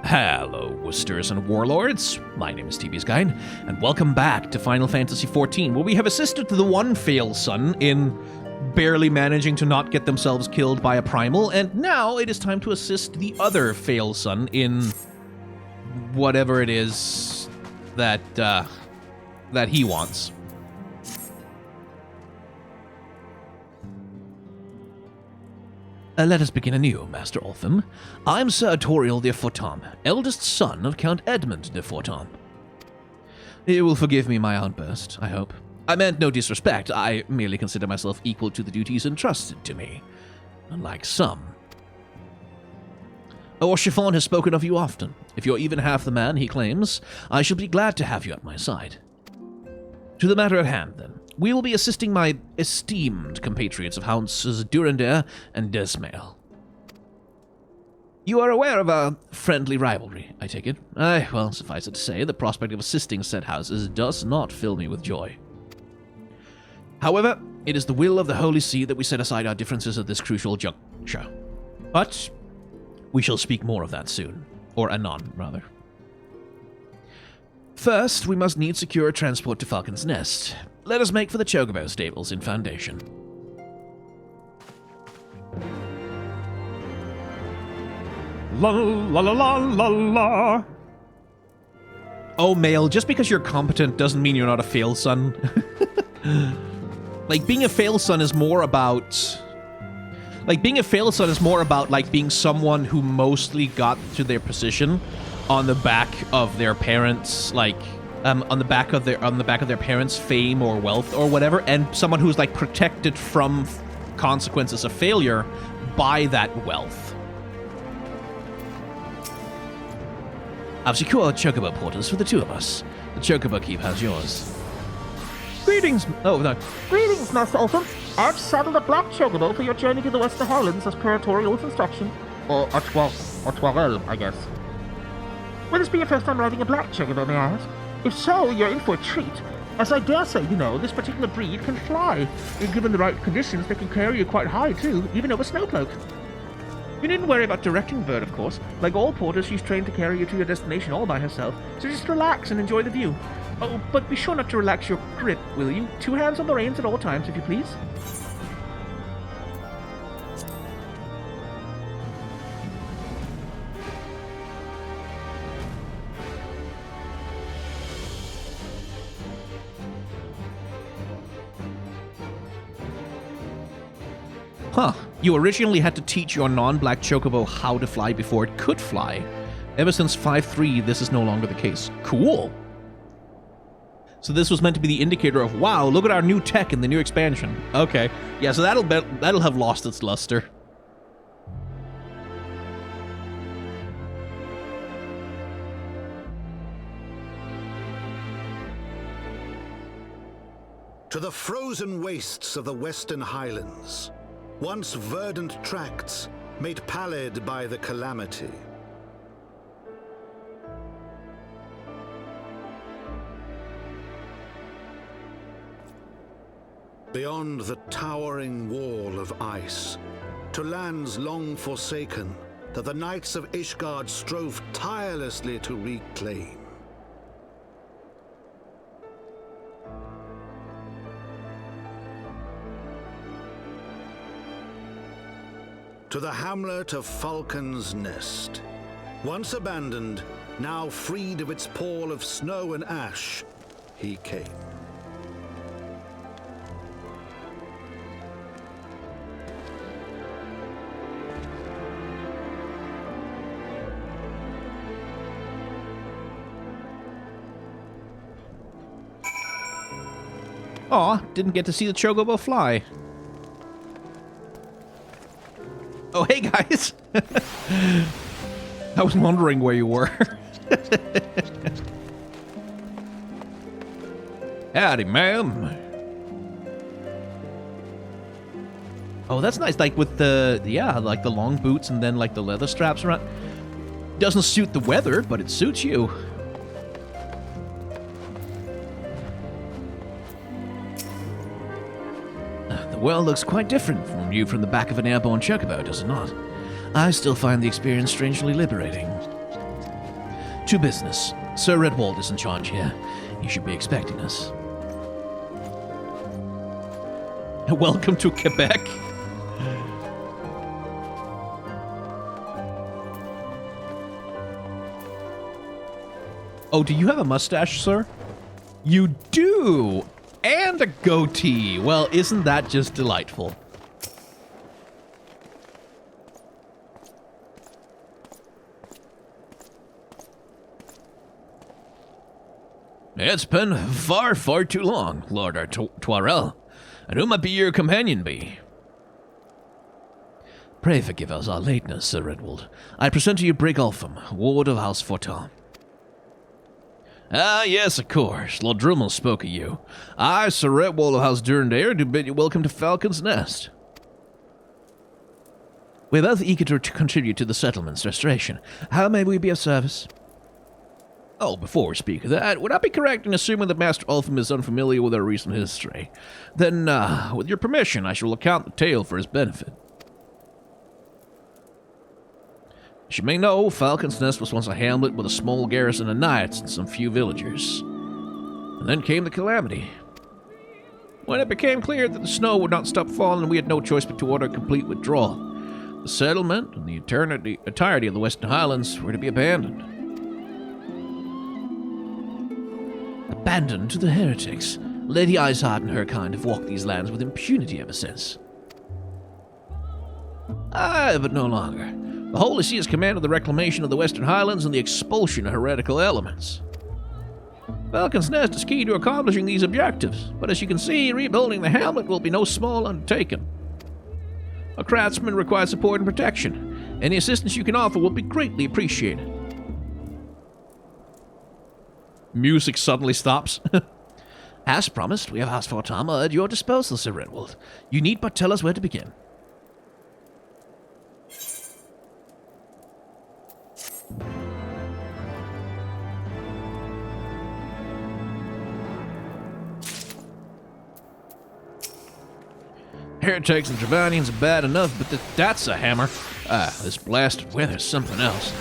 Hello, Woosters and Warlords. My name is TB's Guide, and welcome back to Final Fantasy XIV, where we have assisted the one fail son in barely managing to not get themselves killed by a primal, and now it is time to assist the other fail son in whatever it is that he wants. Let us begin anew, Master Ulfim. I'm Sir Toriel de Fortemps, eldest son of Count Edmund de Fortemps. You will forgive me my outburst, I hope. I meant no disrespect, I merely consider myself equal to the duties entrusted to me, unlike some. Chiffon has spoken of you often. If you're even half the man he claims, I shall be glad to have you at my side. To the matter at hand, then. We will be assisting my esteemed compatriots of Houses Durandare and Desmail. You are aware of our friendly rivalry, I take it? Well, suffice it to say, the prospect of assisting said houses does not fill me with joy. However, it is the will of the Holy See that we set aside our differences at this crucial juncture. But we shall speak more of that soon. Or anon, rather. First, we must need secure transport to Falcon's Nest. Let us make for the Chocobo stables in Foundation. La la la la la la. Oh, male, just because you're competent doesn't mean you're not a fail son. Like, being a fail son is more about... Like, being a fail son is more about, like, being someone who mostly got to their position on the back of their parents, like... on the back of their parents' fame or wealth or whatever, and someone who's like protected from consequences of failure by that wealth. I've secured Chocobo porters for the two of us. The Chocobo keep has yours. Greetings. Oh no. Greetings, Master Ulfim. I've saddled a black chocobo for your journey to the Western Highlands as per Toriel's instruction. Or Toriel, I guess. Will this be your first time riding a black chocobo, may I ask? If so, you're in for a treat, as I dare say, this particular breed can fly. And given the right conditions, they can carry you quite high, too, even over snowcloak. You needn't worry about directing the bird, of course. Like all porters, she's trained to carry you to your destination all by herself, so just relax and enjoy the view. Oh, but be sure not to relax your grip, will you? 2 hands on the reins at all times, if you please. Huh. You originally had to teach your non-black chocobo how to fly before it could fly. Ever since 5.3, this is no longer the case. Cool. So this was meant to be the indicator of, wow, look at our new tech in the new expansion. Okay. Yeah, so that'll have lost its luster. To the frozen wastes of the Western Highlands, once verdant tracts made pallid by the calamity. Beyond the towering wall of ice, to lands long forsaken that the knights of Ishgard strove tirelessly to reclaim. To the hamlet of Falcon's Nest. Once abandoned, now freed of its pall of snow and ash, he came. Aw, didn't get to see the Chocobo fly. Oh, hey, guys. I was wondering where you were. Howdy, ma'am. Oh, that's nice. Like with the, like the long boots and then like the leather straps around. Doesn't suit the weather, but it suits you. The world looks quite different from you from the back of an airborne chocobo, does it not? I still find the experience strangely liberating. To business. Sir Redwald is in charge here. He should be expecting us. Welcome to Quebec. Oh, do you have a mustache, sir? You do! And a goatee. Well, isn't that just delightful? It's been far, far too long, Lord Artoirel. And who might be your companion be? Pray forgive us our lateness, Sir Redwald. I present to you Brig Ulfam, Ward of House Fortemps. Ah, yes, of course. Lord Drummel spoke of you. I, Sir Redwald of House Durandare, do bid you welcome to Falcon's Nest. We're both eager to contribute to the settlement's restoration. How may we be of service? Oh, before we speak of that, would I be correct in assuming that Master Ulfam is unfamiliar with our recent history? Then, with your permission, I shall recount the tale for his benefit. As you may know, Falcon's Nest was once a hamlet with a small garrison of knights and some few villagers. And then came the calamity. When it became clear that the snow would not stop falling, we had no choice but to order a complete withdrawal. The settlement and the entirety of the Western Highlands were to be abandoned. Abandoned to the heretics. Lady Iceheart and her kind have walked these lands with impunity ever since. Aye, but no longer. The Holy See has commanded the reclamation of the Western Highlands and the expulsion of heretical elements. Falcon's Nest is key to accomplishing these objectives, but as you can see, rebuilding the hamlet will be no small undertaking. A craftsman requires support and protection. Any assistance you can offer will be greatly appreciated. Music suddenly stops. As promised, we have House Fortemps at your disposal, Sir Redwald. You need but tell us where to begin. Heretics and Dravanians are bad enough, but that's a hammer. This blasted weather's something else.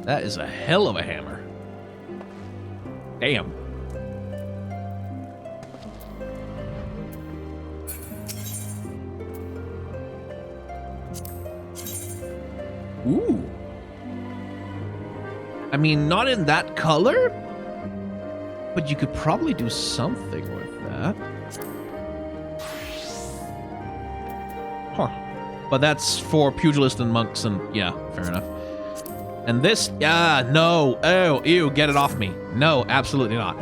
That is a hell of a hammer. Damn. Ooh. I mean, not in that color, but you could probably do something with that. Huh. But that's for pugilists and monks and, yeah, fair enough. And this, no. Oh, ew, get it off me. No, absolutely not.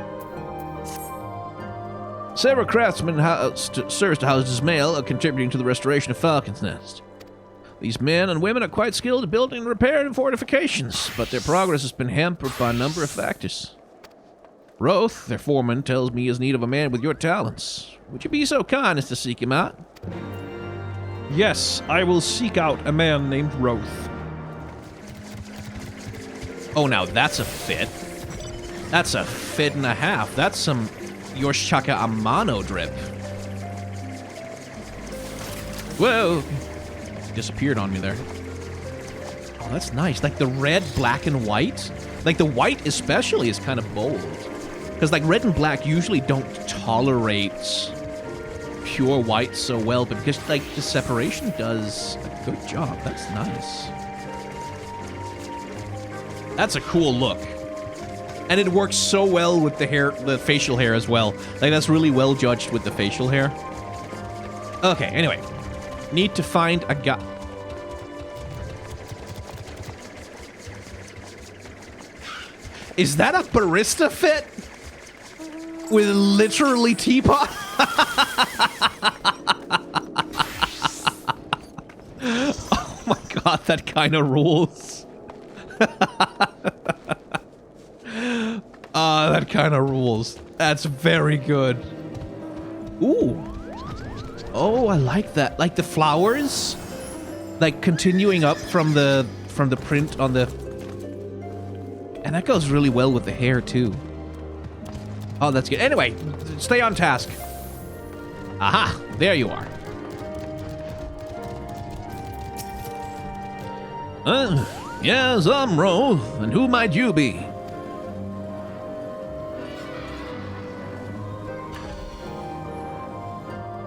Several craftsmen serves to house dismail are contributing to the restoration of Falcon's Nest. These men and women are quite skilled at building and repairing fortifications, but their progress has been hampered by a number of factors. Roth, their foreman, tells me he is in need of a man with your talents. Would you be so kind as to seek him out? Yes, I will seek out a man named Roth. Oh, now that's a fit. That's a fit and a half. That's some Yorshaka Amano drip. Whoa! Disappeared on me there. Oh, that's nice. Like the red, black, and white. Like the white especially is kind of bold. Because like red and black usually don't tolerate pure white so well, but because like the separation does a good job. That's nice. That's a cool look. And it works so well with the hair, the facial hair as well. Like that's really well judged with the facial hair. Okay, anyway. Need to find a guy. Is that a barista fit? With literally teapot? Oh my god, that kind of rules. That kind of rules. That's very good. Ooh. Oh, I like that. Like the flowers, like continuing up from the print on the, and that goes really well with the hair too. Oh, that's good. Anyway, stay on task. Aha, there you are. Yes, I'm Roth, and who might you be?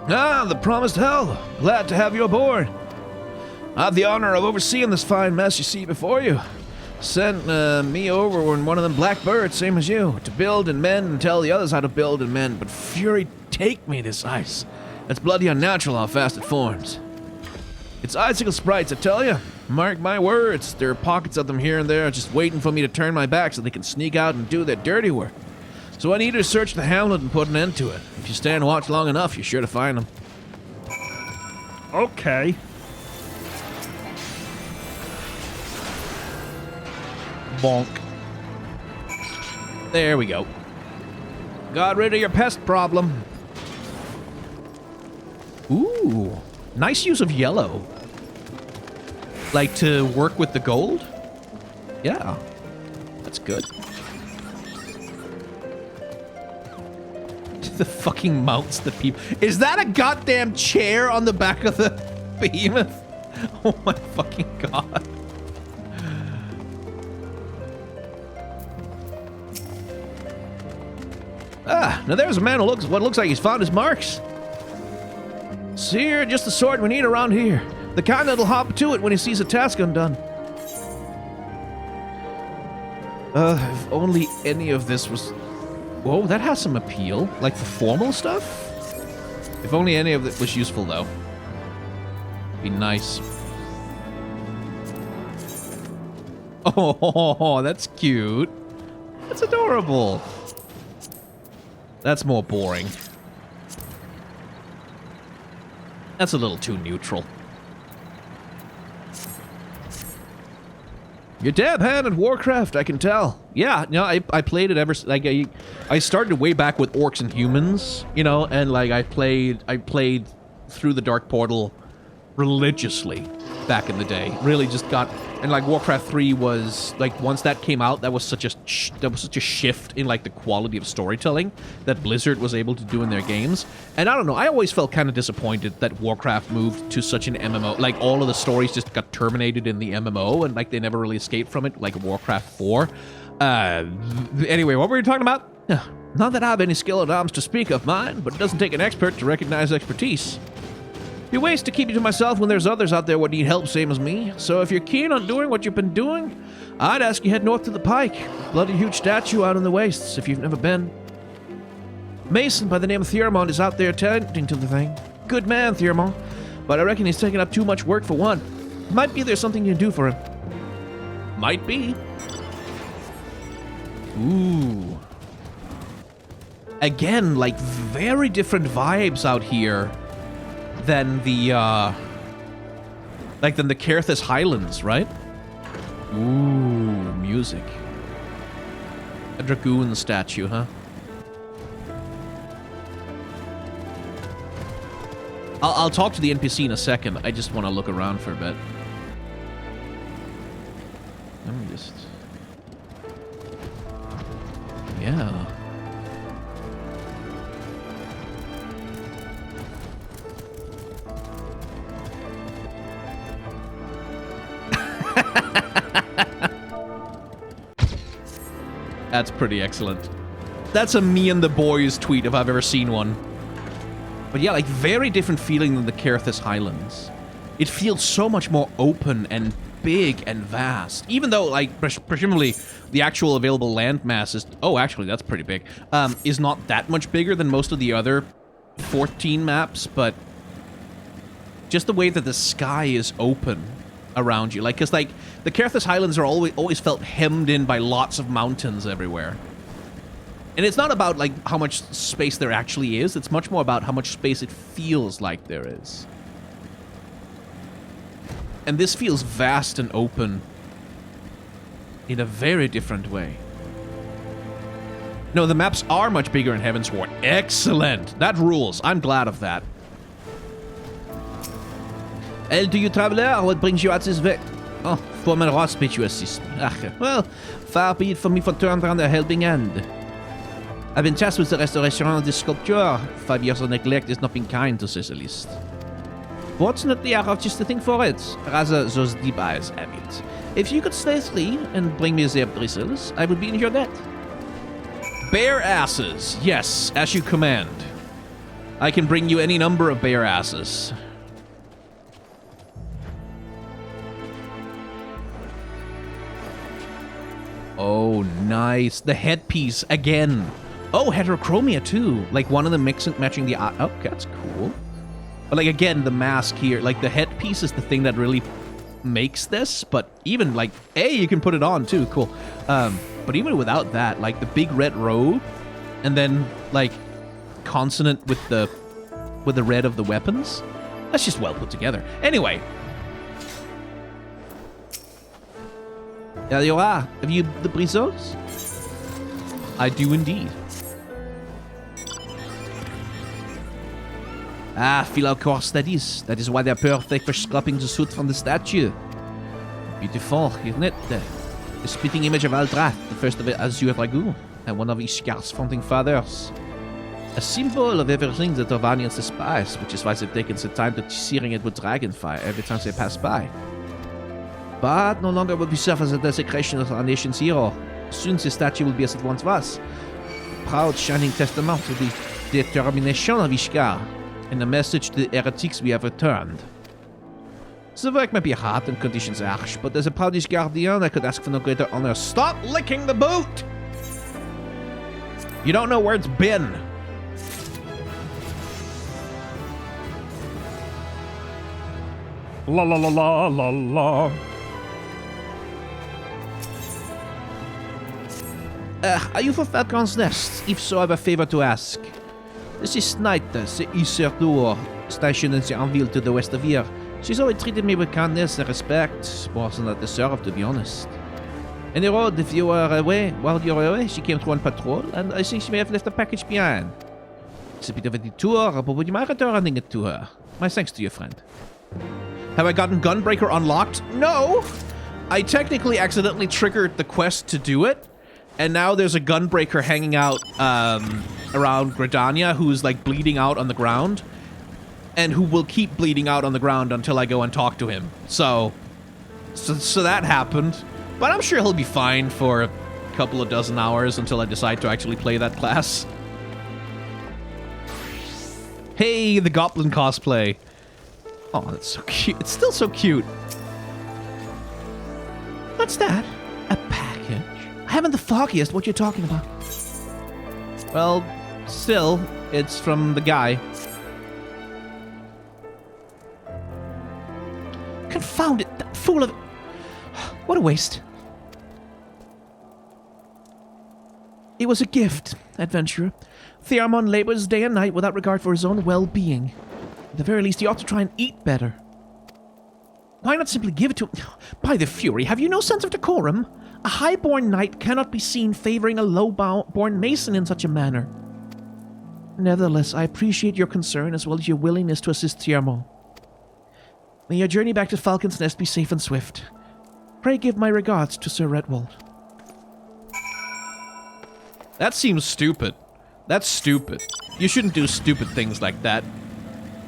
Ah, the promised hell. Glad to have you aboard. I have the honor of overseeing this fine mess you see before you. Sent me over in one of them blackbirds, same as you, to build and mend and tell the others how to build and mend, but fury take me this ice. It's bloody unnatural how fast it forms. It's icicle sprites, I tell you. Mark my words, there are pockets of them here and there just waiting for me to turn my back so they can sneak out and do their dirty work. So I need to search the hamlet and put an end to it. If you stand watch long enough, you're sure to find them. Okay. Bonk. There we go. Got rid of your pest problem. Ooh, nice use of yellow. Like to work with the gold? Yeah, that's good. The fucking mounts that people... Is that a goddamn chair on the back of the behemoth? Oh my fucking god. Ah, now there's a man who looks like he's found his marks. Seer, just the sort we need around here. The kind that'll hop to it when he sees a task undone. If only any of this was... Whoa, that has some appeal. Like the formal stuff? If only any of it was useful, though. Be nice. Oh, that's cute. That's adorable. That's more boring. That's a little too neutral. You're dab hand at Warcraft, I can tell. Yeah, no, I played it ever... Like, I started way back with Orcs and Humans, you know, and, like, I played through the Dark Portal religiously back in the day. Really just got... And, like, Warcraft 3 was... Like, once that came out, that was such a shift in, like, the quality of storytelling that Blizzard was able to do in their games. And I don't know, I always felt kind of disappointed that Warcraft moved to such an MMO. Like, all of the stories just got terminated in the MMO, and, like, they never really escaped from it, like Warcraft 4. Anyway, what were you talking about? Not that I have any skill at arms to speak of mine, but it doesn't take an expert to recognize expertise. Be waste to keep you to myself when there's others out there what need help same as me. So if you're keen on doing what you've been doing, I'd ask you head north to the Pike. Bloody huge statue out in the wastes if you've never been. Mason by the name of Thearmont is out there tending to the thing. Good man, Thearmont, but I reckon he's taking up too much work for one. Might be there's something you can do for him. Might be. Ooh. Again, like very different vibes out here than the Coerthas highlands, right? Ooh, music. A dragoon statue, huh? I'll talk to the NPC in a second. I just want to look around for a bit. Let me just... Yeah. That's pretty excellent. That's a me and the boys tweet if I've ever seen one. But yeah, like very different feeling than the Coerthas Highlands. It feels so much more open and big and vast. Even though, like, presumably the actual available landmass is... Oh, actually, that's pretty big. Is not that much bigger than most of the other 14 maps, but just the way that the sky is open around you. Like, because, like, the Coerthas Highlands are always felt hemmed in by lots of mountains everywhere. And it's not about, like, how much space there actually is. It's much more about how much space it feels like there is. And this feels vast and open in a very different way. No, the maps are much bigger in Heavensward. Excellent! That rules. I'm glad of that. El do you traveler? What brings you at this way? Oh, for my hospit you assist. Well, far be it from me for turn around a helping hand. I've been tasked with the restoration of this sculpture. 5 years of neglect has not been kind, to say the least. Fortunately, I have just the thing for it. Rather, those deep eyes have it. If you could stay free and bring me their bristles, I would be in your debt. Bear asses. Yes, as you command. I can bring you any number of bear asses. Oh, nice. The headpiece again. Oh, heterochromia too. Like one of them matching the eye. Oh, that's cool. But like again, the mask here, like the headpiece is the thing that really makes this. But even like, hey, you can put it on too. Cool. But even without that, like the big red robe, and then like consonant with the red of the weapons, that's just well put together. Anyway. There you are. Have you the bristles? I do indeed. Ah, feel how coarse that is. That is why they're perfect for scraping the soot from the statue. Beautiful, isn't it? The spitting image of Aldrath, the first of Azure Dragoon, and one of Ishgard's founding fathers. A symbol of everything that Orvanians despise, which is why they've taken the time to searing it with dragonfire every time they pass by. But no longer will we suffer the desecration of our nation's hero. Soon the statue will be as it once was. A proud, shining testament to the determination of Ishgard, and the message to the heretics we have returned. The work may be hard and conditions harsh, but as a proud Ishgardian, I could ask for no greater honor. Stop licking the boot! You don't know where it's been. La la la la la la. Are you for Falcon's Nest? If so, I have a favor to ask. This is Snyder, the usurper, stationed in the Anvil to the west of here. She's always treated me with kindness and respect, more than I deserve, to be honest. In the road, if you were away, while you were away, she came through on patrol, and I think she may have left a package behind. It's a bit of a detour, but would you mind returning it to her? My thanks to you, friend. Have I gotten Gunbreaker unlocked? No! I technically accidentally triggered the quest to do it, and now there's a Gunbreaker hanging out around Gridania who's like bleeding out on the ground, and who will keep bleeding out on the ground until I go and talk to him. So that happened, but I'm sure he'll be fine for a couple of dozen hours until I decide to actually play that class. Hey, the Goblin cosplay. Oh, that's so cute. It's still so cute. What's that? A package? I haven't the foggiest what you're talking about. Well, still, it's from the guy. Confound it, that fool of... What a waste. It was a gift, adventurer. Thearmon labors day and night without regard for his own well-being. At the very least, he ought to try and eat better. Why not simply give it to him? By the Fury, have you no sense of decorum? A high-born knight cannot be seen favoring a low-born mason in such a manner. Nevertheless, I appreciate your concern as well as your willingness to assist Thearmon. May your journey back to Falcon's Nest be safe and swift. Pray give my regards to Sir Redwald. That seems stupid. That's stupid. You shouldn't do stupid things like that.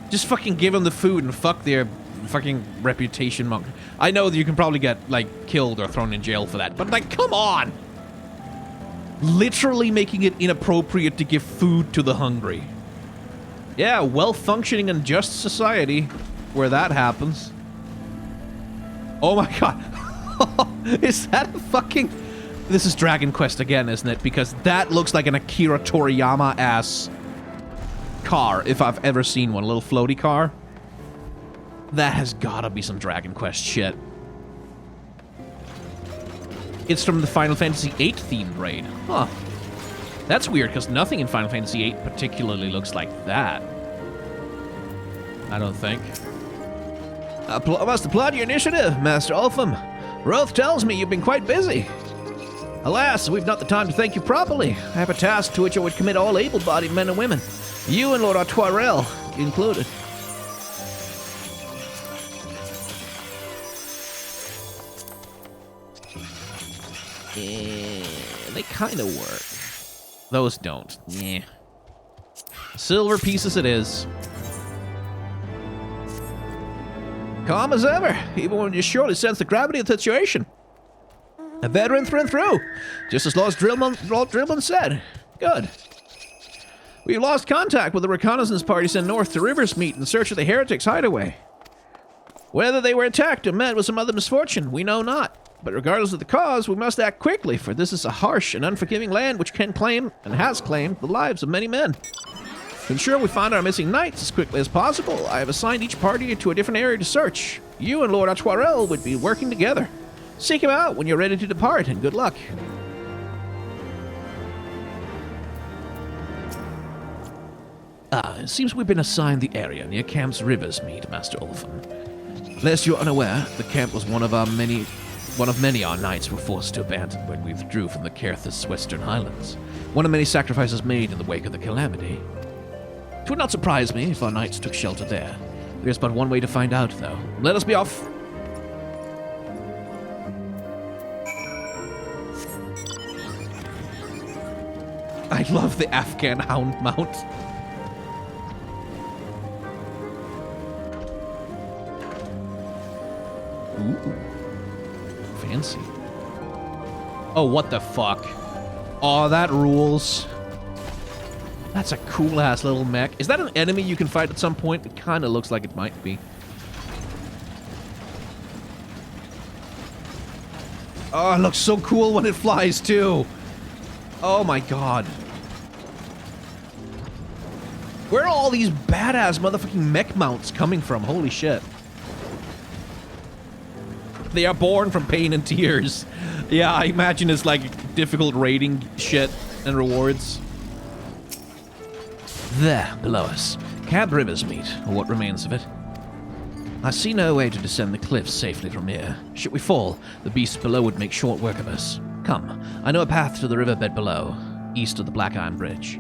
Just fucking give them the food and fuck their fucking reputation monk. I know that you can probably get, like, killed or thrown in jail for that, but, like, come on! Literally making it inappropriate to give food to the hungry. Yeah, well-functioning and just society where that happens. Oh my god. Is that a fucking... This is Dragon Quest again, isn't it? Because that looks like an Akira Toriyama-ass car, if I've ever seen one. A little floaty car. That has gotta be some Dragon Quest shit. It's from the Final Fantasy VIII themed raid. Huh. That's weird, because nothing in Final Fantasy VIII particularly looks like that. I don't think. I must applaud your initiative, Master Ulfam. Roth tells me you've been quite busy. Alas, we've not the time to thank you properly. I have a task to which I would commit all able-bodied men and women. You and Lord Artoirel included. They kind of work. Those don't. Yeah. Silver pieces it is. Calm as ever, even when you surely sense the gravity of the situation. A veteran through and through, just as Lord Drillman said. Good. We've lost contact with the reconnaissance party sent north to Riversmeet in search of the heretics' hideaway. Whether they were attacked or met with some other misfortune, we know not. But regardless of the cause, we must act quickly, for this is a harsh and unforgiving land which can claim, and has claimed, the lives of many men. To ensure we find our missing knights as quickly as possible, I have assigned each party to a different area to search. You and Lord Acquittal would be working together. Seek him out when you're ready to depart, and good luck. It seems we've been assigned the area near Camp's Riversmeet, Master Ulfin. Lest you're unaware, the camp was one of many our knights were forced to abandon when we withdrew from the Coerthas western highlands. One of many sacrifices made in the wake of the calamity. It would not surprise me if our knights took shelter there. There's but one way to find out, though. Let us be off. I love the Afghan hound mount. Ooh. Fancy. Oh, what the fuck? Oh, that rules. That's a cool-ass little mech. Is that an enemy you can fight at some point? It kind of looks like it might be. Oh, it looks so cool when it flies, too. Oh, my God. Where are all these badass motherfucking mech mounts coming from? Holy shit. They are born from pain and tears. Yeah, I imagine it's like difficult raiding shit and rewards. There, below us. Camp Riversmeet, or what remains of it. I see no way to descend the cliffs safely from here. Should we fall, the beasts below would make short work of us. Come, I know a path to the riverbed below, east of the Black Iron Bridge.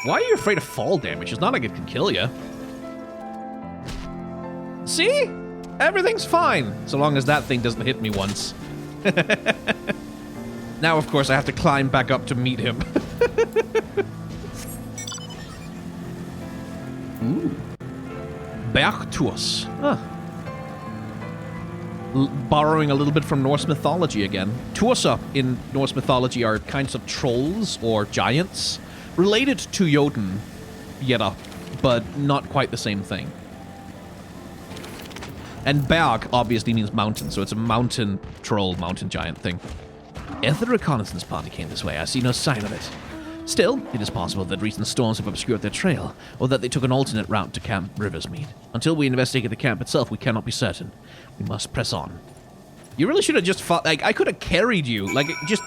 Why are you afraid of fall damage? It's not like it can kill you. See? Everything's fine, so long as that thing doesn't hit me once. Now, of course, I have to climb back up to meet him. Ooh. Bergtuos. Huh. Borrowing a little bit from Norse mythology again. Tuosa in Norse mythology are kinds of trolls or giants related to Jotun, Yetta, but not quite the same thing. And Berg obviously means mountain, so it's a mountain troll, mountain giant thing. If the reconnaissance party came this way, I see no sign of it. Still, it is possible that recent storms have obscured their trail, or that they took an alternate route to Camp Riversmeet. Until we investigate the camp itself, we cannot be certain. We must press on. You really should have just fought, like, I could have carried you, like, just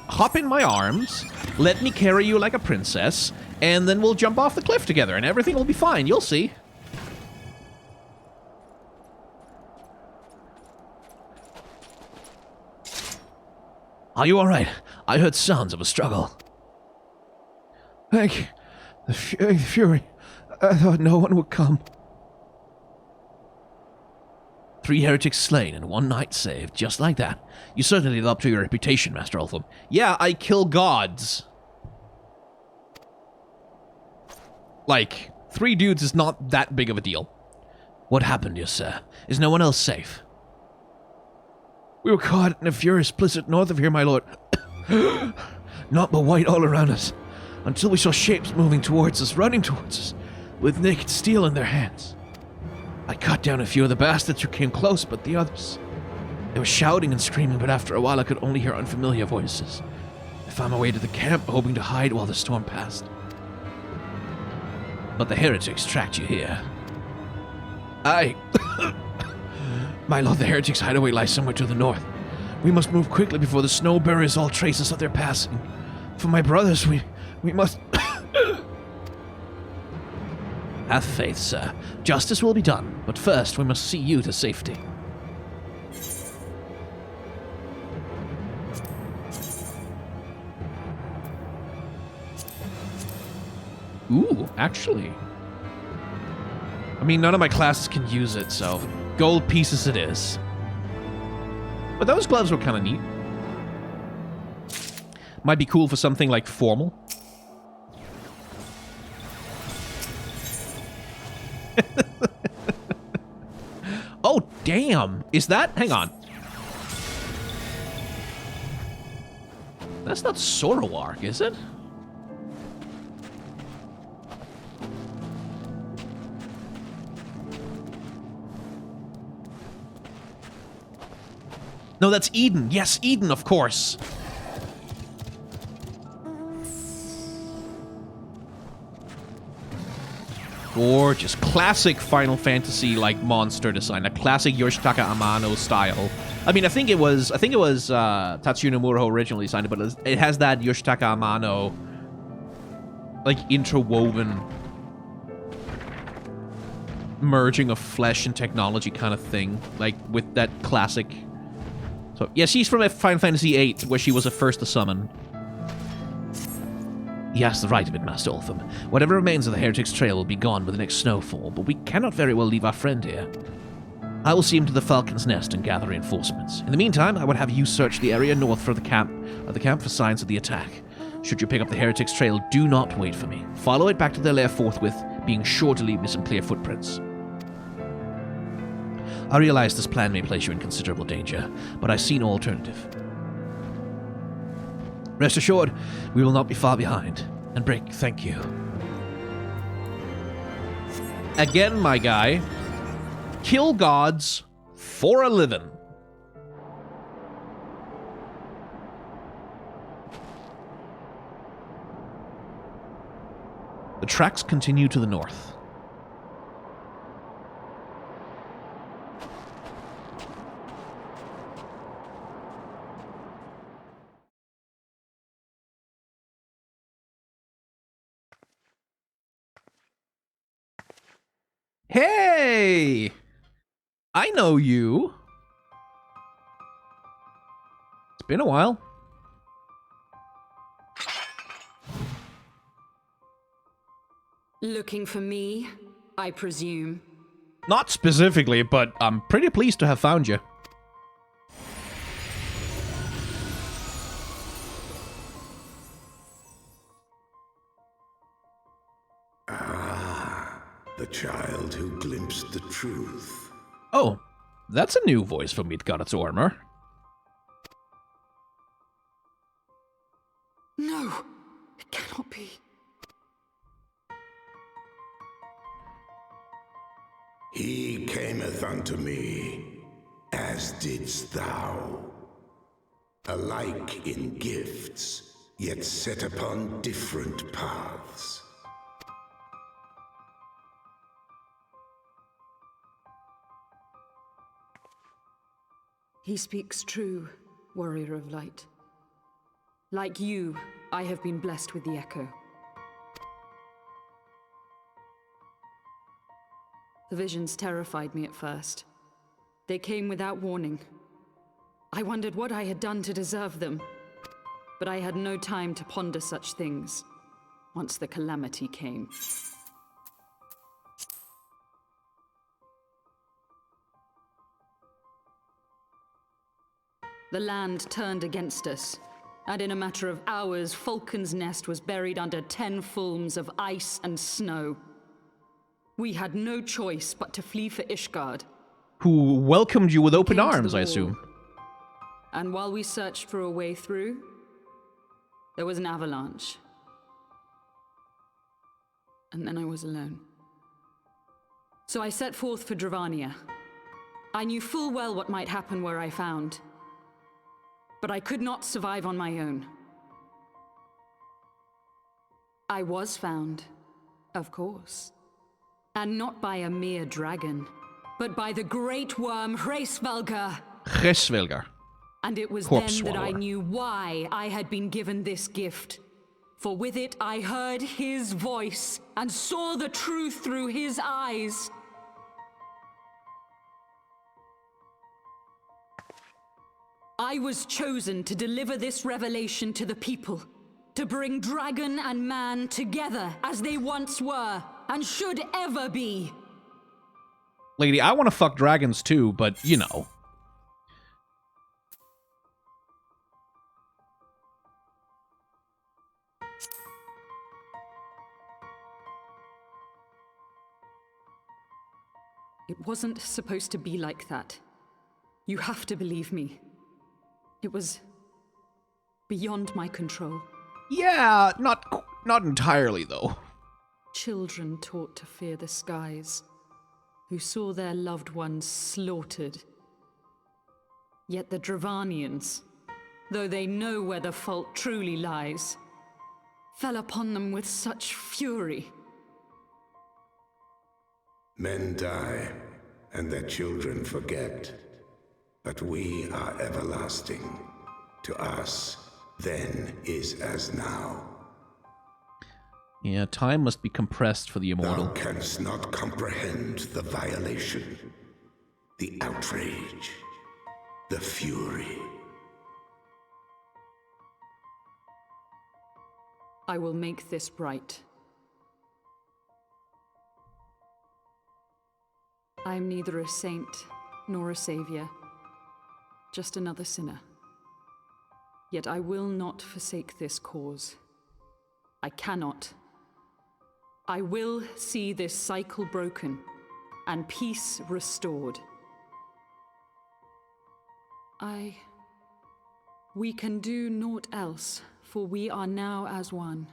hop in my arms, let me carry you like a princess, and then we'll jump off the cliff together, and everything will be fine, you'll see. Are you alright? I heard sounds of a struggle. Thank you. The fury. I thought no one would come. 3 heretics slain and 1 knight saved, just like that. You certainly live up to your reputation, Master Ulfam. Yeah, I kill gods. Like, 3 dudes is not that big of a deal. What happened, dear sir? Is no one else safe? We were caught in a furious blizzard north of here, my lord. Not but white all around us, until we saw shapes moving towards us, running towards us, with naked steel in their hands. I cut down a few of the bastards who came close, but the others... They were shouting and screaming, but after a while I could only hear unfamiliar voices. I found my way to the camp, hoping to hide while the storm passed. But the heretics tracked you here. My lord, the heretics' hideaway lies somewhere to the north. We must move quickly before the snow buries all traces of their passing. For my brothers, we must... Have faith, sir. Justice will be done, but first we must see you to safety. Ooh, actually. I mean, none of my classes can use it, so gold pieces it is. But those gloves were kind of neat. Might be cool for something like formal. Oh, damn. Is that... Hang on. That's not Zoroark, is it? No, that's Eden. Yes, Eden, of course. Gorgeous. Classic Final Fantasy, like, monster design. A classic Yoshitaka Amano style. I mean, I think it was Tatsuya Nomura originally designed it, but it has that Yoshitaka Amano, like, interwoven merging of flesh and technology kind of thing. Like, with that classic... So, yeah, she's from Final Fantasy VIII, where she was the first to summon. He has the right of it, Master Ultham. Whatever remains of the Heretic's trail will be gone with the next snowfall, but we cannot very well leave our friend here. I will see him to the Falcon's Nest and gather reinforcements. In the meantime, I would have you search the area north for the camp for signs of the attack. Should you pick up the Heretic's trail, do not wait for me. Follow it back to their lair forthwith, being sure to leave me some clear footprints. I realize this plan may place you in considerable danger, but I see no alternative. Rest assured, we will not be far behind. And Brick, thank you. Again, my guy. Kill gods for a living. The tracks continue to the north. Hey! I know you. It's been a while. Looking for me, I presume. Not specifically, but I'm pretty pleased to have found you. The child who glimpsed the truth. Oh, that's a new voice for Midgard's armor. No, it cannot be. He cameth unto me, as didst thou. Alike in gifts, yet set upon different paths. He speaks true, warrior of light. Like you, I have been blessed with the echo. The visions terrified me at first. They came without warning. I wondered what I had done to deserve them, but I had no time to ponder such things once the calamity came. The land turned against us, and in a matter of hours, Falcon's Nest was buried under 10 fulms of ice and snow. We had no choice but to flee for Ishgard. Who welcomed you with open Came to arms, the I wall. assume. And while we searched for a way through, there was an avalanche. And then I was alone. So I set forth for Dravania. I knew full well what might happen where I found. But I could not survive on my own. I was found, of course. And not by a mere dragon, but by the great worm Hraesvelgr. Hraesvelgr. And it was Corpse then that I swallower. knew why I had been given this gift. For with it I heard his voice and saw the truth through his eyes. I was chosen to deliver this revelation to the people, to bring dragon and man together as they once were and should ever be. Lady, I want to fuck dragons too, but you know. It wasn't supposed to be like that. You have to believe me. It was beyond my control. Yeah, not entirely, though. Children taught to fear the skies, who saw their loved ones slaughtered. Yet the Dravanians, though they know where the fault truly lies, fell upon them with such fury. Men die, and their children forget. But we are everlasting. To us, then is as now. Yeah, time must be compressed for the immortal. Thou canst not comprehend the violation, the outrage, the fury. I will make this right. I am neither a saint nor a savior, just another sinner. Yet I will not forsake this cause. I cannot. I will see this cycle broken and peace restored. We can do naught else, for we are now as one.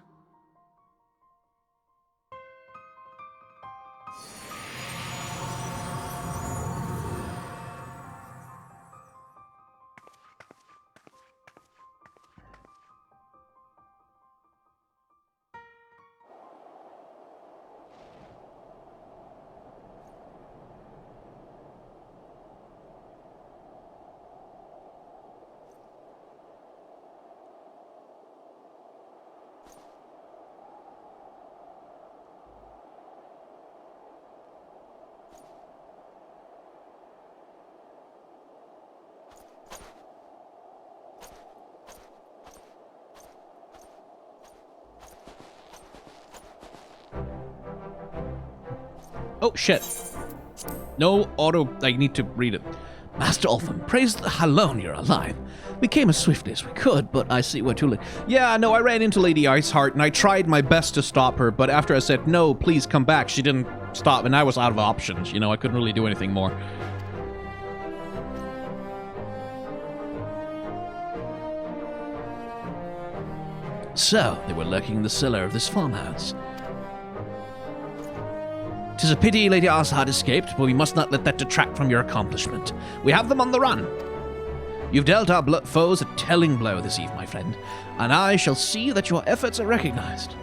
Oh, shit. No auto... I need to read it. Master Ulfin, praise the Halone you're alive. We came as swiftly as we could, but I see we're too late. Yeah, no, I ran into Lady Iceheart, and I tried my best to stop her, but after I said, no, please come back, she didn't stop, and I was out of options. You know, I couldn't really do anything more. So, they were lurking in the cellar of this farmhouse. 'Tis a pity Lady Iceheart escaped, but we must not let that detract from your accomplishment. We have them on the run. You've dealt our foes a telling blow this eve, my friend, and I shall see that your efforts are recognized.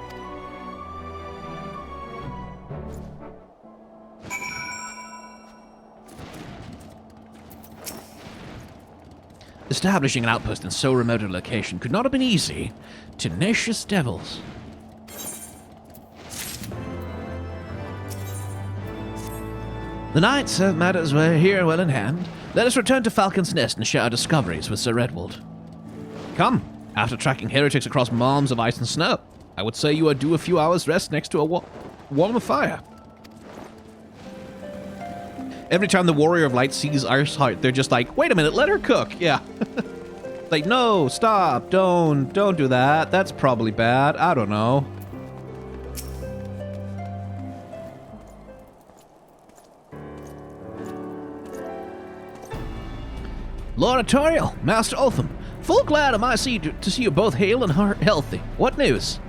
Establishing an outpost in so remote a location could not have been easy. Tenacious devils. The knights have matters here well in hand. Let us return to Falcon's Nest and share our discoveries with Sir Redwald. Come, after tracking heretics across malms of ice and snow, I would say you are due a few hours' rest next to a warm fire. Every time the Warrior of Light sees Iceheart, they're just like, wait a minute, let her cook. Yeah. Like, no, stop, don't do that. That's probably bad. I don't know. Lord Artorial, Master Ulfin, full glad am I to see you both hale and healthy. What news?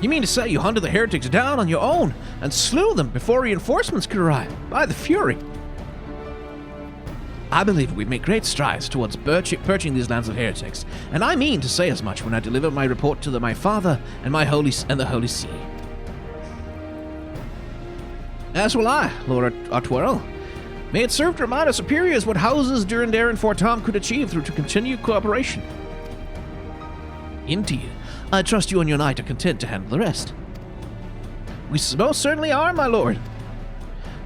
You mean to say you hunted the heretics down on your own and slew them before reinforcements could arrive? By the Fury! I believe we've made great strides towards purging these lands of heretics, and I mean to say as much when I deliver my report to my father and the Holy See. As will I, Lord Artorial. May it serve to remind our superiors what houses Durandare and Fortemps could achieve through to continued cooperation. Indeed, I trust you and your knight are content to handle the rest. We most certainly are, my lord.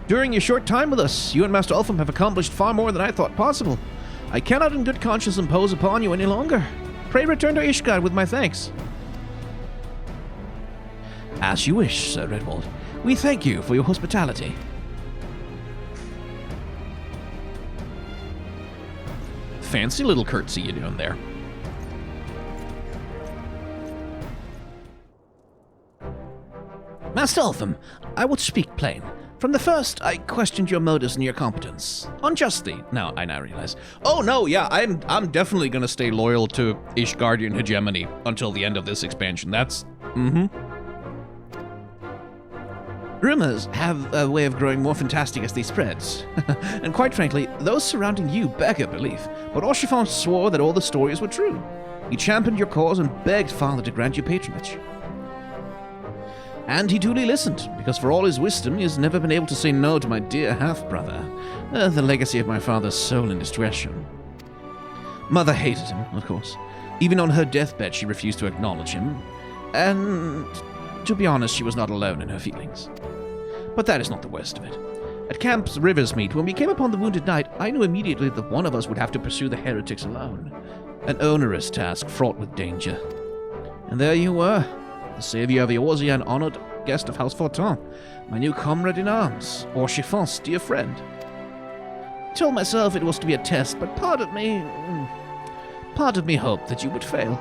During your short time with us, you and Master Ulfin have accomplished far more than I thought possible. I cannot in good conscience impose upon you any longer. Pray return to Ishgard with my thanks. As you wish, Sir Redwald. We thank you for your hospitality. Fancy little curtsy you're doing there. Master Eltham, I would speak plain. From the first, I questioned your motives and your competence. Unjustly. Now, I now realize. Oh, no, yeah, I'm definitely gonna stay loyal to Ishgardian hegemony until the end of this expansion. That's... Rumors have a way of growing more fantastic as they spread. And quite frankly, those surrounding you beg your belief. But Orchiffon swore that all the stories were true. He championed your cause and begged Father to grant you patronage. And he duly listened, because for all his wisdom, he has never been able to say no to my dear half-brother, the legacy of my father's soul and discretion. Mother hated him, of course. Even on her deathbed, she refused to acknowledge him. And, to be honest, she was not alone in her feelings. But that is not the worst of it. At Camp's Riversmeet, when we came upon the wounded knight, I knew immediately that one of us would have to pursue the heretics alone. An onerous task fraught with danger. And there you were, the savior of Eorzea and honored guest of House Fortemps, my new comrade in arms, Orchiffon's dear friend. I told myself it was to be a test, but part of me hoped that you would fail.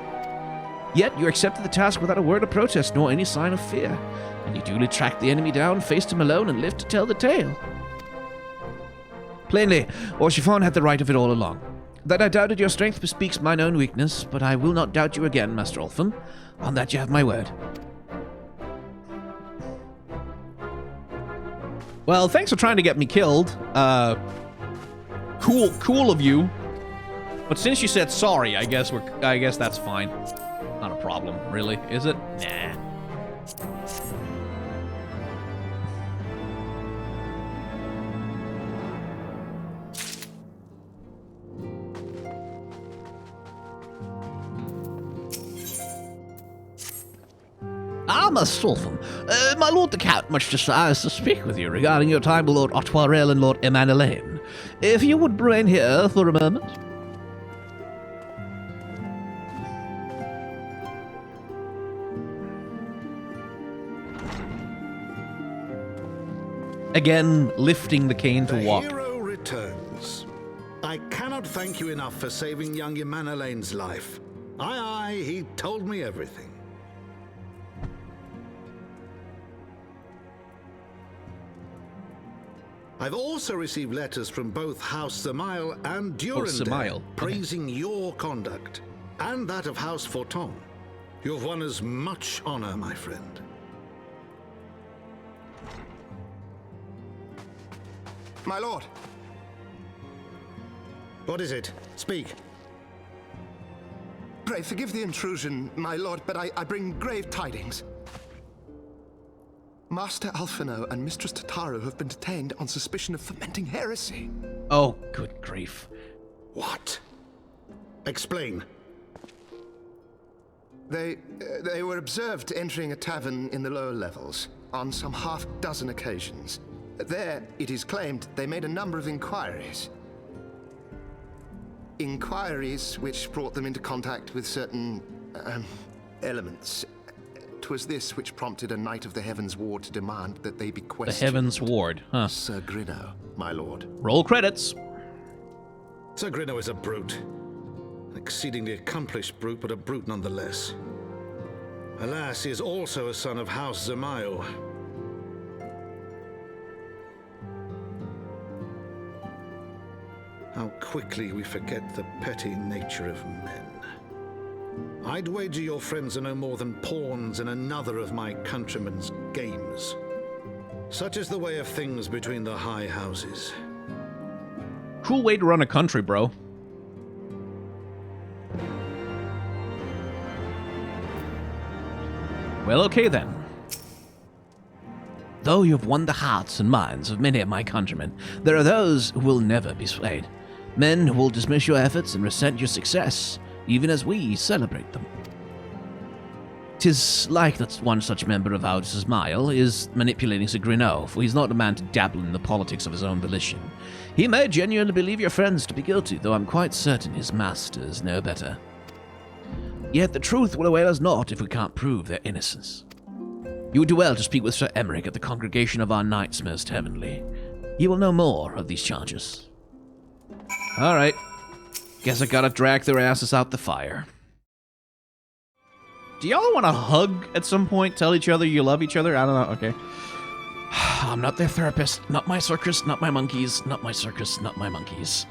Yet you accepted the task without a word of protest nor any sign of fear, and you duly tracked the enemy down, faced him alone, and lived to tell the tale. Plainly, Orchiffon had the right of it all along. That I doubted your strength bespeaks mine own weakness, but I will not doubt you again, Master Eltham. On that you have my word. Well, thanks for trying to get me killed. Cool of you. But since you said sorry, I guess that's fine. Not a problem, really, is it? Nah. Master Eltham, my Lord the Count much desires to speak with you regarding your time with Lord Otwarel and Lord Emanuelaine. If you would remain here for a moment. Again, lifting the cane to walk. The hero returns. I cannot thank you enough for saving young Emanuelaine's life. Aye, he told me everything. I've also received letters from both House Samael and Durandal praising your conduct, and that of House Fortemps. You've won us much honor, my friend. My lord. What is it? Speak. Pray forgive the intrusion, my lord, but I bring grave tidings. Master Alphino and Mistress Tataru have been detained on suspicion of fomenting heresy. Oh, good grief. What? Explain. They were observed entering a tavern in the lower levels on some half-dozen occasions. There, it is claimed, they made a number of inquiries. Inquiries which brought them into contact with certain elements. 'Twas this which prompted a knight of the Heavensward to demand that they be questioned. The Heavensward, huh? Sir Grinno, my lord. Roll credits. Sir Grinno is a brute. An exceedingly accomplished brute, but a brute nonetheless. Alas, he is also a son of House Zamael. How quickly we forget the petty nature of men. I'd wager your friends are no more than pawns in another of my countrymen's games. Such is the way of things between the high houses. Cool way to run a country, bro. Well, okay then. Though you've won the hearts and minds of many of my countrymen, there are those who will never be swayed. Men who will dismiss your efforts and resent your success, even as we celebrate them. 'Tis like that one such member of House Ismail is manipulating Sir Grinno, for he's not a man to dabble in the politics of his own volition. He may genuinely believe your friends to be guilty, though I'm quite certain his masters know better. Yet the truth will avail us not if we can't prove their innocence. You would do well to speak with Sir Emmerich at the congregation of our Knights Most Heavenly. He will know more of these charges. Alright. Guess I gotta drag their asses out the fire. Do y'all want to hug at some point? Tell each other you love each other? I don't know. Okay. I'm not their therapist. Not my circus, not my monkeys. Not my circus, not my monkeys.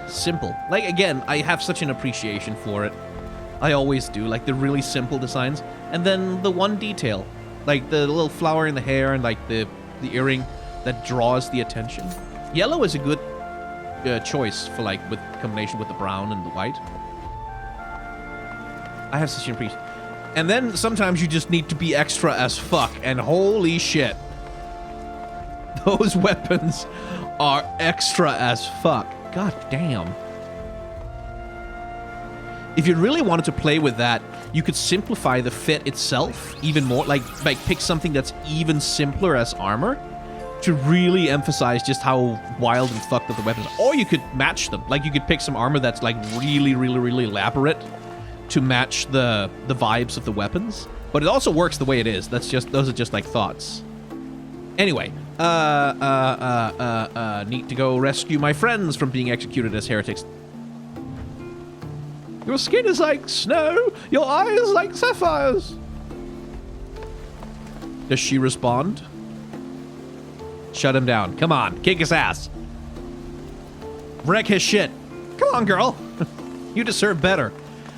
Simple. Like, again, I have such an appreciation for it. I always do. Like, the really simple designs. And then the one detail. Like, the little flower in the hair and, like, the earring that draws the attention. Yellow is a good choice for, like, with combination with the brown and the white. I have such an appreciation. And then sometimes you just need to be extra as fuck. And holy shit. Those weapons are extra as fuck. God damn. If you really wanted to play with that, you could simplify the fit itself even more. Like pick something that's even simpler as armor to really emphasize just how wild and fucked up the weapons are. Or you could match them. Like, you could pick some armor that's like really, really, really elaborate to match the vibes of the weapons. But it also works the way it is. Those are just like thoughts. Anyway, need to go rescue my friends from being executed as heretics. Your skin is like snow, your eyes like sapphires. Does she respond? Shut him down. Come on, kick his ass. Wreck his shit. Come on, girl. You deserve better.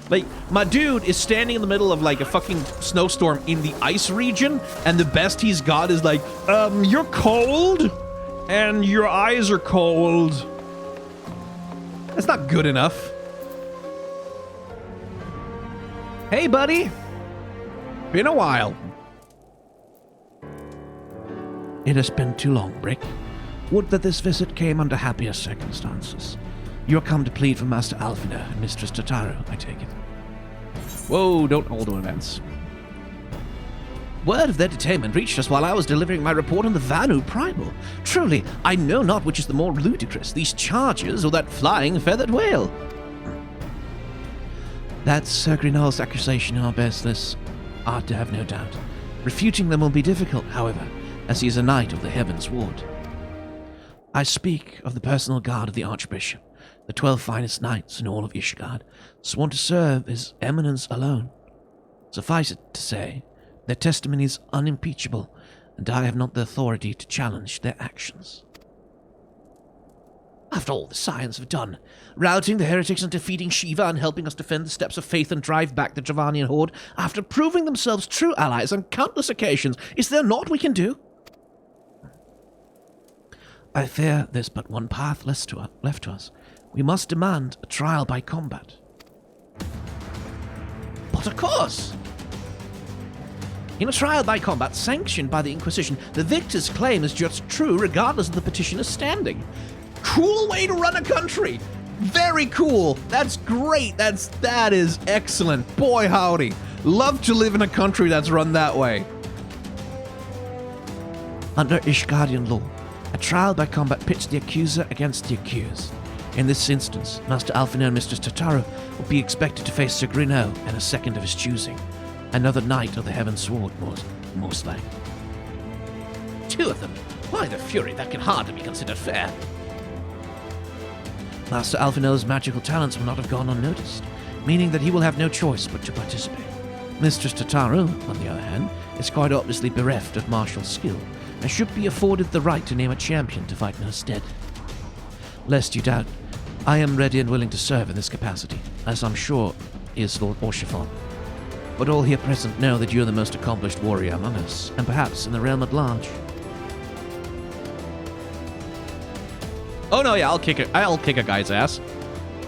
Like, my dude is standing in the middle of, like, a fucking snowstorm in the ice region, and the best he's got is like, you're cold, and your eyes are cold. That's not good enough. Hey, buddy. Been a while. It has been too long, Brick. Would that this visit came under happier circumstances. You're come to plead for Master Alfina and Mistress Totaro, I take it. Whoa, don't hold on events. Word of their detainment reached us while I was delivering my report on the Vanu Primal. Truly, I know not which is the more ludicrous, these charges or that flying feathered whale. That Sir Grinald's accusation are baseless, I have no doubt. Refuting them will be difficult, however, as he is a knight of the Heavensward. I speak of the personal guard of the Archbishop, the 12 finest knights in all of Ishgard, sworn to serve his eminence alone. Suffice it to say, their testimony is unimpeachable, and I have not the authority to challenge their actions. After all the Scions have done, routing the heretics and defeating Shiva and helping us defend the steps of faith and drive back the Javanian horde, after proving themselves true allies on countless occasions, is there naught we can do? I fear there's but one path left to us. We must demand a trial by combat. But of course! In a trial by combat sanctioned by the Inquisition, the victor's claim is just true regardless of the petitioner's standing. Cool way to run a country! Very cool! That's great! That is excellent! Boy howdy! Love to live in a country that's run that way. Under Ishgardian law, a trial by combat pits the accuser against the accused. In this instance, Master Alfina and Mistress Totaro will be expected to face Sir Grinald and a second of his choosing. Another knight of the Heavensward, most likely. Two of them? Why the fury? That can hardly be considered fair. Master Alfina's magical talents will not have gone unnoticed, meaning that he will have no choice but to participate. Mistress Tataru, on the other hand, is quite obviously bereft of martial skill, and should be afforded the right to name a champion to fight in her stead. Lest you doubt, I am ready and willing to serve in this capacity, as I'm sure is Lord Orchiffon. But all here present know that you're the most accomplished warrior among us, and perhaps in the realm at large. Oh no, yeah, I'll kick a guy's ass.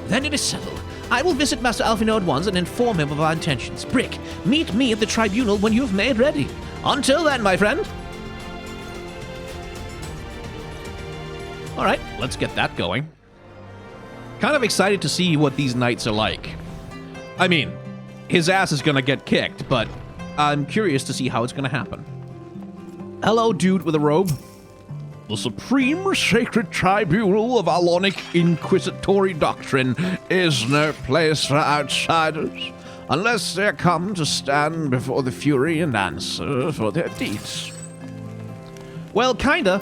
Then it is settled. I will visit Master Alphino at once and inform him of our intentions. Brick, meet me at the tribunal when you've made ready. Until then, my friend. Alright, let's get that going. Kind of excited to see what these knights are like. I mean, his ass is gonna get kicked, but I'm curious to see how it's gonna happen. Hello, dude with a robe. The Supreme Sacred Tribunal of Alonic Inquisitory Doctrine is no place for outsiders, unless they come to stand before the Fury and answer for their deeds. Well, kinda.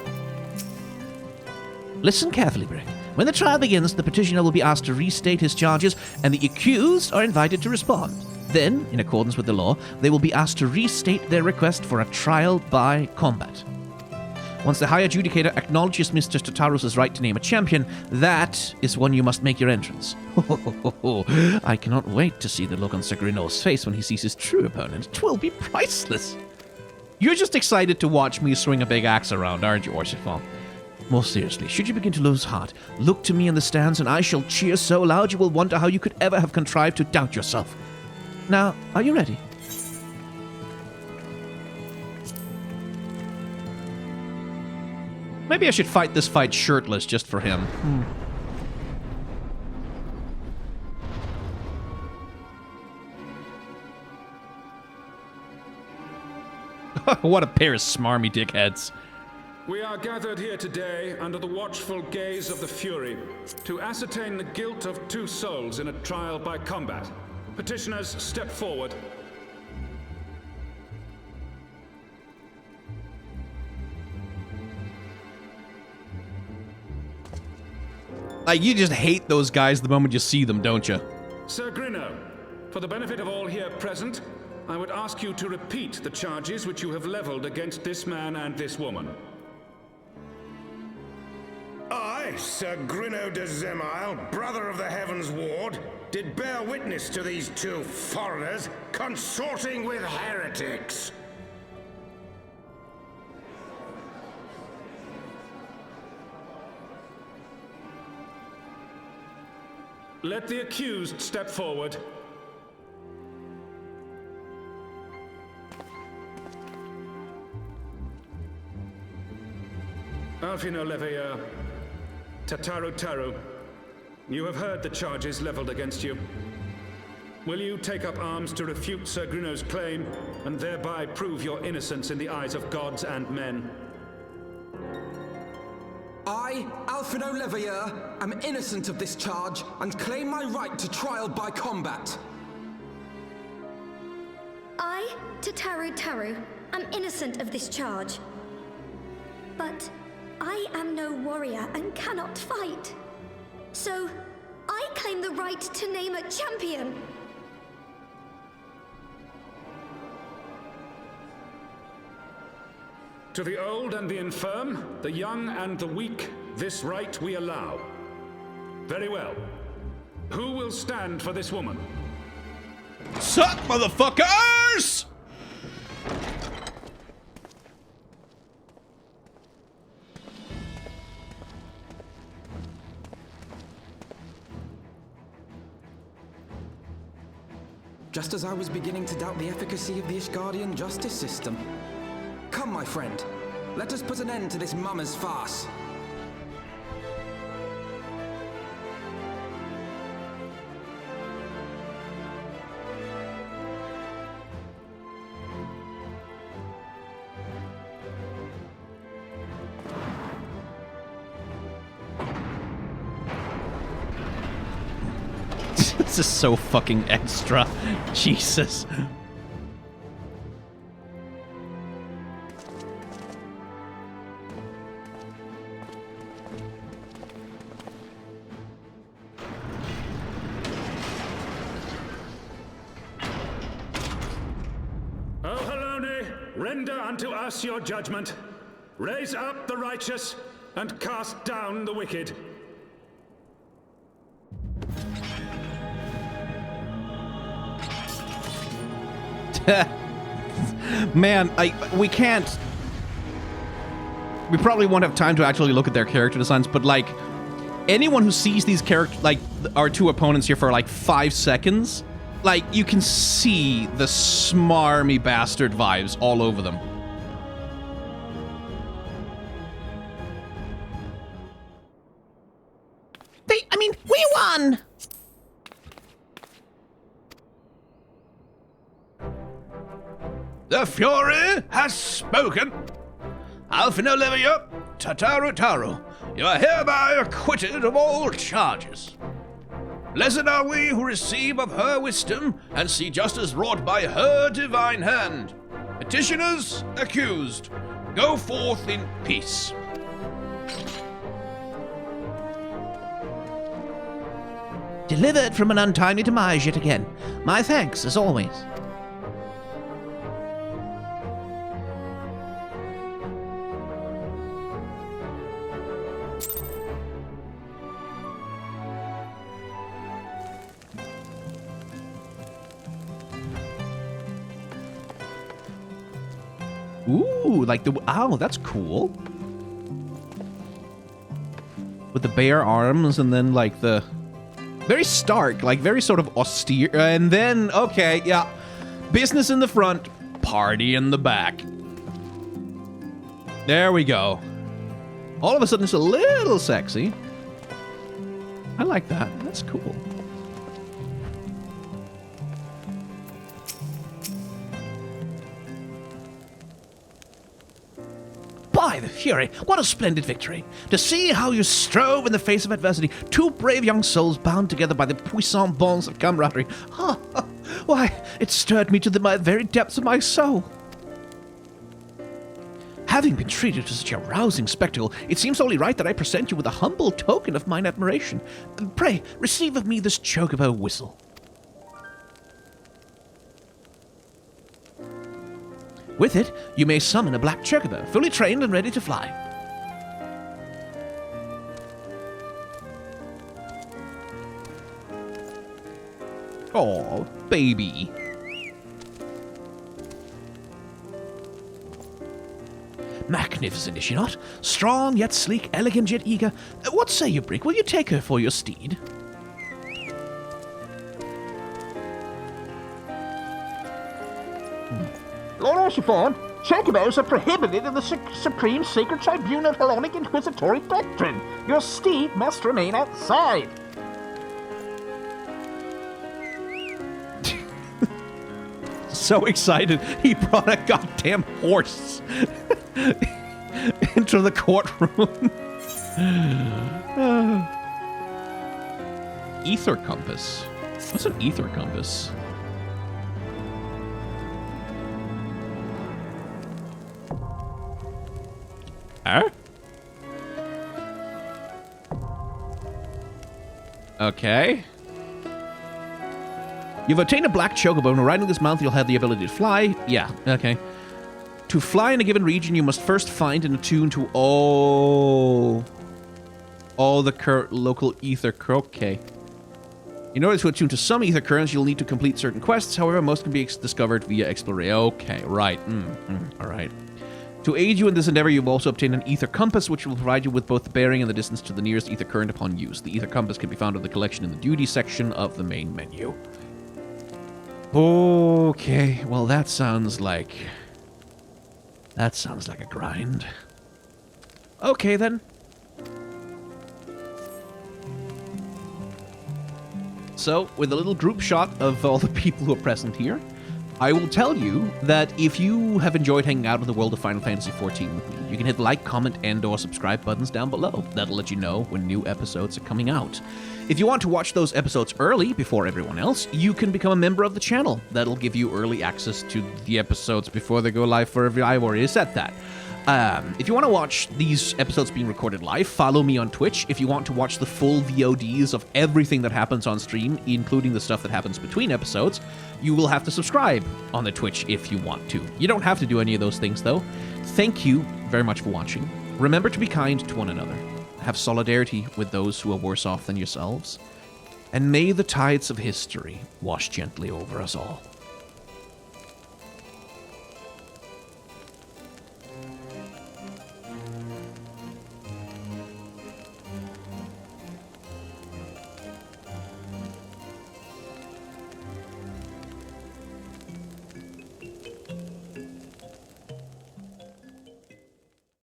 Listen carefully, Brick. When the trial begins, the petitioner will be asked to restate his charges, and the accused are invited to respond. Then, in accordance with the law, they will be asked to restate their request for a trial by combat. Once the High Adjudicator acknowledges Mistress Tataru's right to name a champion, that is when you must make your entrance. I cannot wait to see the look on Sir Grino's face when he sees his true opponent. 'Twill be priceless. You're just excited to watch me swing a big axe around, aren't you, Orchiffon? More seriously, should you begin to lose heart, look to me in the stands and I shall cheer so loud you will wonder how you could ever have contrived to doubt yourself. Now, are you ready? Maybe I should fight this fight shirtless just for him. What a pair of smarmy dickheads. We are gathered here today under the watchful gaze of the Fury to ascertain the guilt of 2 souls in a trial by combat. Petitioners, step forward. Like, you just hate those guys the moment you see them, don't you? Sir Grino, for the benefit of all here present, I would ask you to repeat the charges which you have leveled against this man and this woman. I, Sir Grino de Zemile, brother of the Heavensward, did bear witness to these 2 foreigners consorting with heretics. Let the accused step forward. Alphino Leveilleur, Tataru Taru, you have heard the charges leveled against you. Will you take up arms to refute Sir Grino's claim, and thereby prove your innocence in the eyes of gods and men? I, Alphino Leveilleur, am innocent of this charge, and claim my right to trial by combat. I, Tataru Taru, am innocent of this charge. But I am no warrior and cannot fight. So, I claim the right to name a champion. To the old and the infirm, the young and the weak, this right we allow. Very well. Who will stand for this woman? Suck, motherfuckers! Just as I was beginning to doubt the efficacy of the Ishgardian justice system. Come, my friend. Let us put an end to this mummer's farce. This is so fucking extra. Jesus. render unto us your judgment. Raise up the righteous, and cast down the wicked. Man, we can't... We probably won't have time to actually look at their character designs, but, like, anyone who sees these characters, like, our two opponents here for, like, 5 seconds, like, you can see the smarmy bastard vibes all over them. We won! The Fury has spoken. Alphino Levia, Tataru Taru, you are hereby acquitted of all charges. Blessed are we who receive of her wisdom and see justice wrought by her divine hand. Petitioners, accused, go forth in peace. Delivered from an untimely demise yet again. My thanks, as always. Ooh, like the... Oh, that's cool. With the bare arms and then, like, the... Very stark, like, very sort of austere. And then, okay, yeah. Business in the front, party in the back. There we go. All of a sudden, it's a little sexy. I like that. That's cool. By the Fury, what a splendid victory! To see how you strove in the face of adversity, two brave young souls bound together by the puissant bonds of camaraderie. Why, it stirred me to the very depths of my soul. Having been treated to such a rousing spectacle, it seems only right that I present you with a humble token of mine admiration. Pray, receive of me this chocobo whistle. With it, you may summon a black chocobo, fully trained and ready to fly. Oh, baby. Magnificent, is she not? Strong yet sleek, elegant yet eager. What say you, Brick? Will you take her for your steed? Lord Orsifon, chocobos are prohibited in the Supreme Sacred Tribunal of Hellenic Inquisitory Doctrine. Your steed must remain outside. So excited, he brought a goddamn horse into the courtroom. Ether compass. What's an ether compass? Huh? Okay. You've obtained a black chocobo, and riding this mount, you'll have the ability to fly. Yeah, okay. To fly in a given region, you must first find and attune to all the local ether. Okay. In order to attune to some ether currents, you'll need to complete certain quests. However, most can be discovered via exploration. Okay, right. All right. To aid you in this endeavor, you've also obtained an ether compass, which will provide you with both the bearing and the distance to the nearest ether current upon use. The ether compass can be found in the collection in the duty section of the main menu. Okay, well that sounds like a grind. Okay then. So, with a little group shot of all the people who are present here, I will tell you that if you have enjoyed hanging out in the world of Final Fantasy XIV with me, you can hit the like, comment, and/or subscribe buttons down below. That'll let you know when new episodes are coming out. If you want to watch those episodes early, before everyone else, you can become a member of the channel. That'll give you early access to the episodes before they go live for every... I've already said that. If you want to watch these episodes being recorded live, follow me on Twitch. If you want to watch the full VODs of everything that happens on stream, including the stuff that happens between episodes, you will have to subscribe on the Twitch if you want to. You don't have to do any of those things, though. Thank you very much for watching. Remember to be kind to one another. Have solidarity with those who are worse off than yourselves. And may the tides of history wash gently over us all.